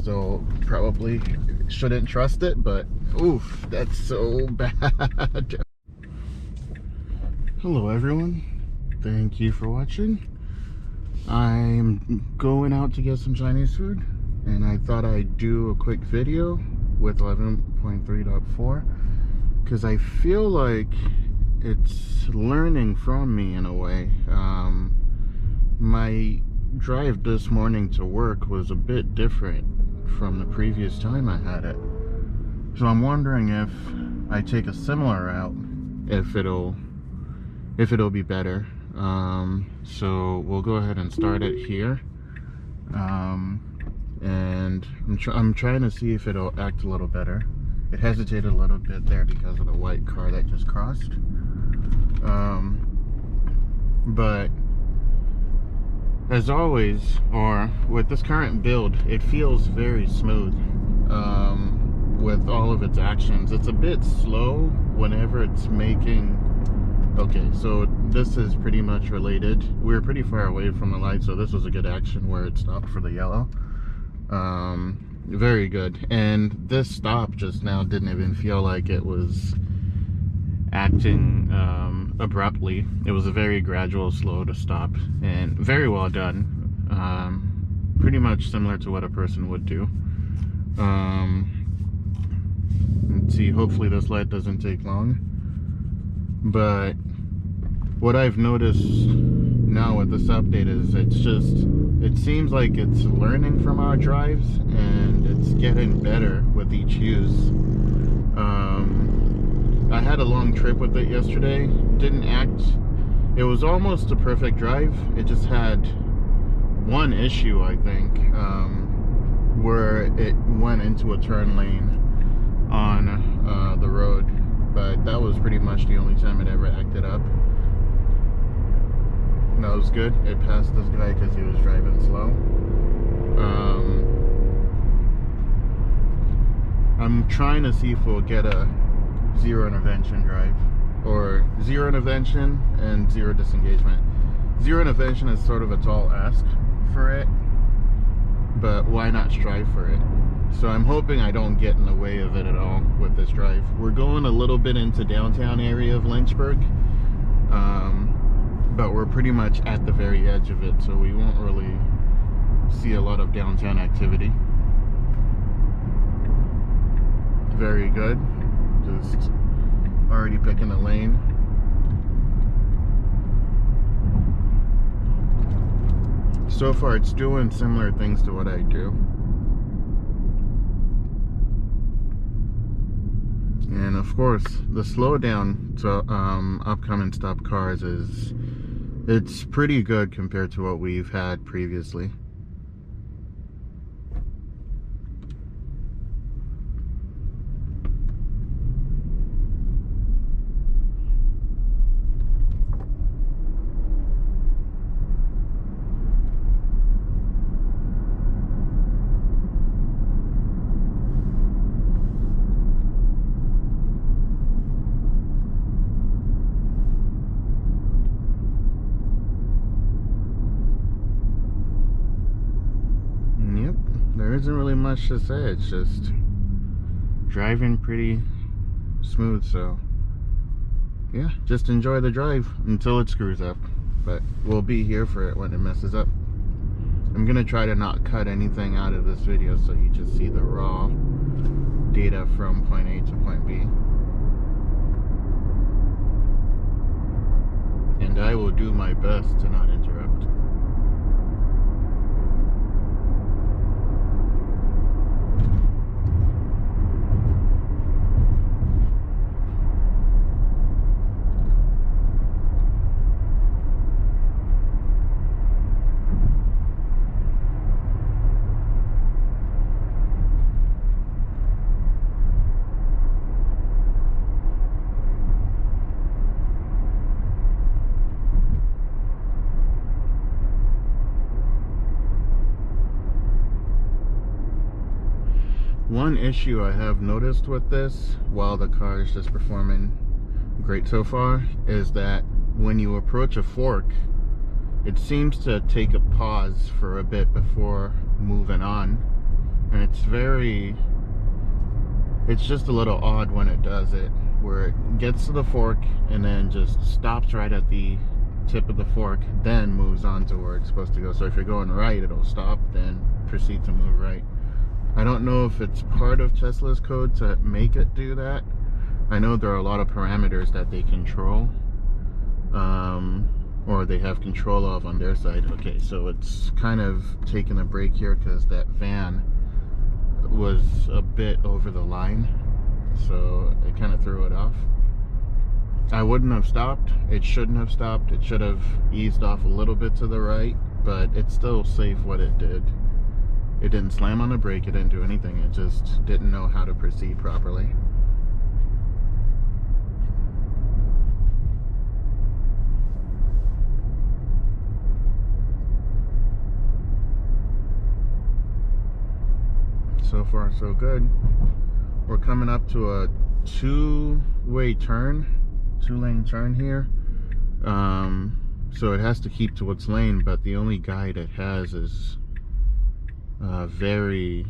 So probably shouldn't trust it, but oof, that's so bad. Hello everyone, thank you for watching. I'm going out to get some Chinese food, and I thought I'd do a quick video with 11.3.4 because I feel like it's learning from me in a way. My drive this morning to work was a bit different from the previous time I had it, so I'm wondering if I take a similar route, if it'll be better. So we'll go ahead and start it here, and I'm trying to see if it'll act a little better. It hesitated a little bit there because of the white car that just crossed, but as always, or with this current build, it feels very smooth with all of its actions. It's a bit slow whenever it's making... Okay, so this is pretty much related. We're pretty far away from the light, so this was a good action where it stopped for the yellow. Very good. And this stop just now didn't even feel like it was acting abruptly. It was a very gradual slow to stop, and very well done. Pretty much similar to what a person would do. Let's see, hopefully this light doesn't take long. But what I've noticed now with this update is it seems like it's learning from our drives, and it's getting better with each use. I had a long trip with it yesterday. It was almost a perfect drive. It just had one issue, I think, where it went into a turn lane on the road, but that was pretty much the only time it ever acted up. That was good. It passed this guy because he was driving slow. I'm trying to see if we'll get a zero intervention drive, or zero intervention and zero disengagement. Zero intervention is sort of a tall ask for it, but why not strive for it? So I'm hoping I don't get in the way of it at all with this drive. We're going a little bit into downtown area of Lynchburg, but we're pretty much at the very edge of it, so we won't really see a lot of downtown activity. Very good. Just already picking a lane. So far it's doing similar things to what I do. And of course the slowdown to upcoming stop cars it's pretty good compared to what we've had previously. There isn't really much to say. It's just driving pretty smooth, so yeah, just enjoy the drive until it screws up, but we'll be here for it when it messes up. I'm gonna try to not cut anything out of this video, so you just see the raw data from point A to point B, and I will do my best to not interrupt. One issue I have noticed with this, while the car is just performing great so far, is that when you approach a fork, it seems to take a pause for a bit before moving on. And it's just a little odd when it does it, where it gets to the fork and then just stops right at the tip of the fork, then moves on to where it's supposed to go. So if you're going right, it'll stop, then proceed to move right. I don't know if it's part of Tesla's code to make it do that. I know there are a lot of parameters that they control, or they have control of on their side. Okay, so it's kind of taking a break here because that van was a bit over the line, so it kind of threw it off. I wouldn't have stopped. It shouldn't have stopped. It should have eased off a little bit to the right, but it's still safe what it did. It didn't slam on the brake. It didn't do anything. It just didn't know how to proceed properly. So far, so good. We're coming up to a two-lane turn here. So it has to keep to its lane, but the only guide it has is very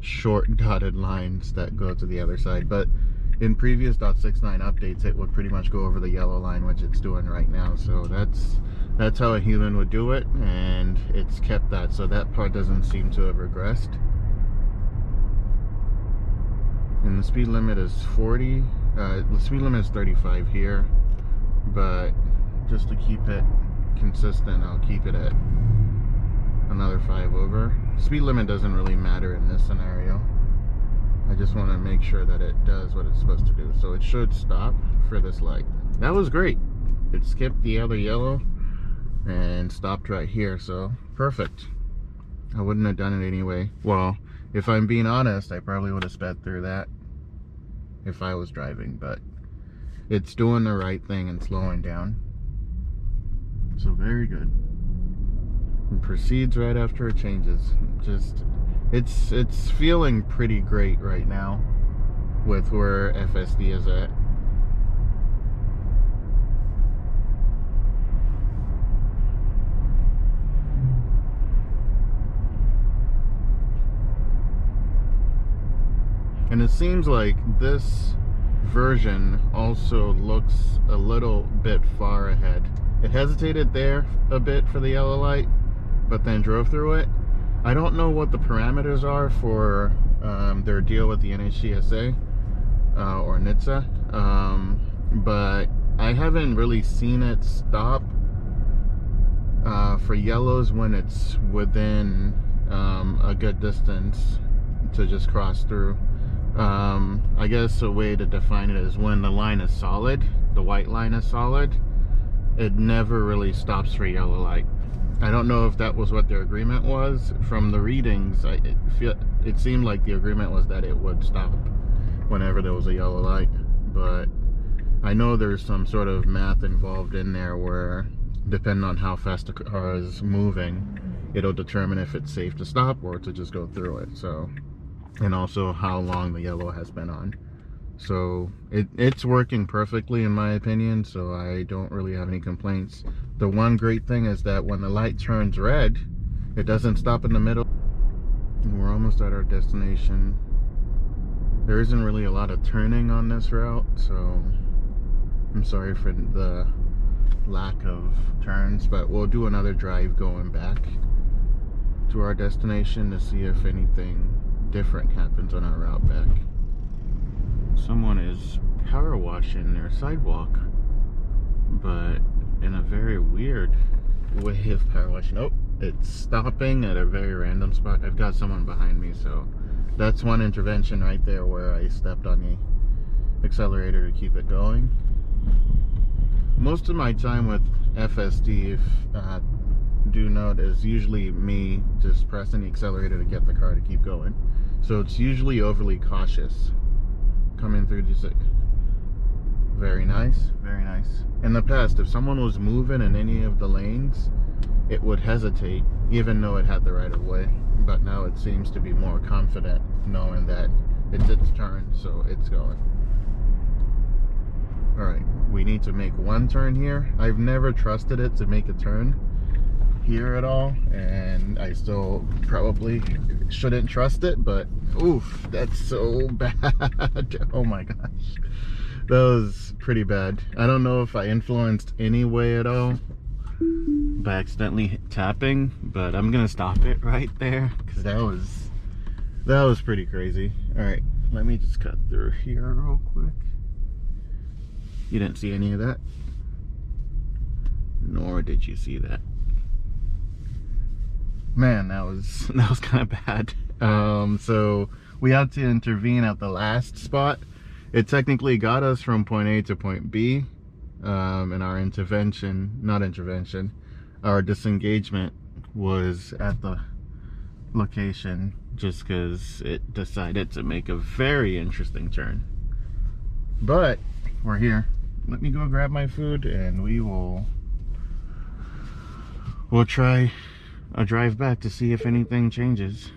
short dotted lines that go to the other side. But in previous .69 updates, it would pretty much go over the yellow line, which it's doing right now. So that's how a human would do it, and it's kept that. So that part doesn't seem to have regressed. And the speed limit is 40. The speed limit is 35 here, but just to keep it consistent, I'll keep it at another 5 over. Speed limit doesn't really matter in this scenario. I just want to make sure that it does what it's supposed to do. So it should stop for this light. That was great. It skipped the other yellow and stopped right here, so perfect. I wouldn't have done it anyway. Well, if I'm being honest, I probably would have sped through that if I was driving, but it's doing the right thing and slowing down. So very good. It proceeds right after it changes. Just it's feeling pretty great right now with where FSD is at. And it seems like this version also looks a little bit far ahead. It hesitated there a bit for the yellow light, but then drove through it. I don't know what the parameters are for their deal with the NHTSA or NHTSA, but I haven't really seen it stop for yellows when it's within a good distance to just cross through. I guess a way to define it is when the line is solid, the white line is solid, it never really stops for yellow light. I don't know if that was what their agreement was. From the readings, it seemed like the agreement was that it would stop whenever there was a yellow light, but I know there's some sort of math involved in there where, depending on how fast the car is moving, it'll determine if it's safe to stop or to just go through it. So, and also how long the yellow has been on. So it's working perfectly in my opinion, so I don't really have any complaints. The one great thing is that when the light turns red, it doesn't stop in the middle. We're almost at our destination. There isn't really a lot of turning on this route, so I'm sorry for the lack of turns, but we'll do another drive going back to our destination to see if anything different happens on our route back. Someone is power washing their sidewalk, but in a very weird way of power washing. Oh, it's stopping at a very random spot. I've got someone behind me, so that's one intervention right there where I stepped on the accelerator to keep it going. Most of my time with FSD, if do note, is usually me just pressing the accelerator to get the car to keep going. So it's usually overly cautious coming through this. Very nice, very nice. In the past, if someone was moving in any of the lanes, it would hesitate even though it had the right of way, but now it seems to be more confident knowing that it's its turn, so it's going. All right, we need to make one turn here. I've never trusted it to make a turn here at all, and I still probably shouldn't trust it, but oof, that's so bad. Oh my gosh, that was pretty bad. I don't know if I influenced any way at all by accidentally tapping, but I'm gonna stop it right there because that was pretty crazy. All right, let me just cut through here real quick. You didn't see any of that, nor did you see that. Man, that was kind of bad. So we had to intervene at the last spot. It technically got us from point A to point B, and our our disengagement was at the location just because it decided to make a very interesting turn. But we're here. Let me go grab my food and we'll try a drive back to see if anything changes.